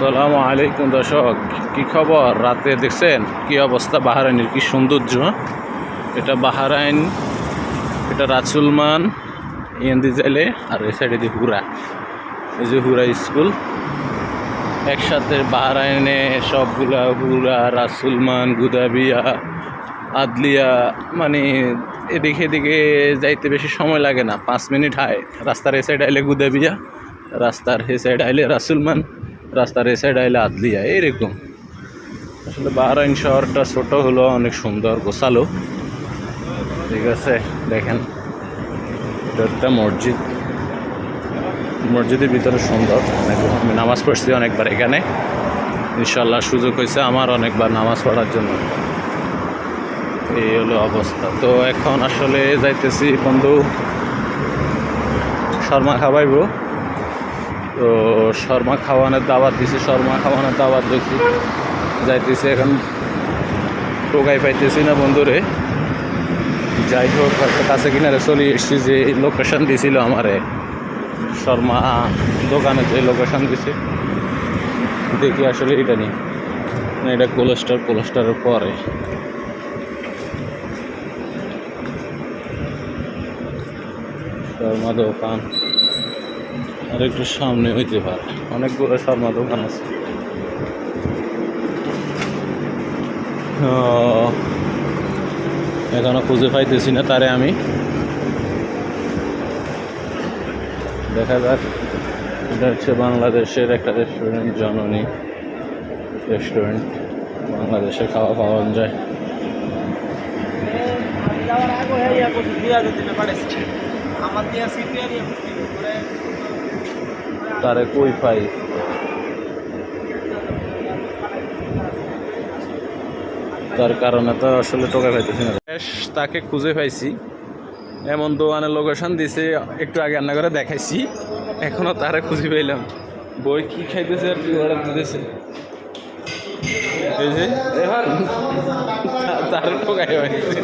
আসসালামু আলাইকুম দর্শক, কি খবর? রাতে দেখছেন কি অবস্থা বাহরাইনের, কি সৌন্দর্য। এটা বাহরাইন, এটা রাসুলমান ইয়েন্দি জেলে, আর এই সাইডে দিয়ে হুরা, এই যে হুরা স্কুল একসাথে। বাহরাইনে সবগুলা হুরা, রাসুলমান, গুদাবিয়া, আদলিয়া, মানে এদিকে এদিকে যাইতে বেশি সময় লাগে না, 5 মিনিট হয়। রাস্তার এই সাইড আইলে গুদাবিয়া, রাস্তার এই সাইড আইলে রাসুলমান, রাস্তার এই সাইড আইলে আদলিয়া, এইরকম। আসলে বাহরাইন শহরটা ছোট হলো অনেক সুন্দর গোছালো। ঠিক আছে, দেখেন এটা একটা মসজিদ, মসজিদের ভিতরে সুন্দর। আমি নামাজ পড়ছি অনেকবার এখানে, ইনশাল্লাহ সুযোগ হয়েছে আমার অনেকবার নামাজ পড়ার জন্য। এই হলো অবস্থা। তো এখন আসলে যাইতেছি বন্ধু শর্মা খাওয়াইব। তো শর্মা খাওয়ানোর দাওয়াত দিছি, শর্মা খাওয়ানোর দাওয়াত দিছি, যাইতেছি এখন। টোকাই পাইতেছি না বন্ধুরে। যাই হোক, একটা কাছে কিনারে চলে এসেছি, যে লোকেশন দিয়েছিল আমারে শর্মা দোকানে, যে লোকেশন দিছে দেখি আসলে এটা নেই, এটা কোলেস্টারের পরে। শর্মা দোকান আর একটু সামনে হইতে পারে, অনেকগুলো শর্মা দোকান আছে। এখনো খুঁজে পাইতেছি না তারে আমি। দেখা যাক। এটা হচ্ছে বাংলাদেশের একটা রেস্টুরেন্ট, জননী রেস্টুরেন্ট। বাংলাদেশে খাওয়া পাওয়া যায়। তারে কই পাই, তার কারণে তো আসলে টোকা পাইতেছি না। তাকে খুঁজে পাইছি, এমন দোকানের লোকেশন দিছে, একটু আগে রান্না করে দেখাইছি, এখনো তারে খুঁজে পাইলাম। বই কি খাইতেছে আর কি অর্ডার দিতেছে, এই যে তার টোকাই পাইতেছি।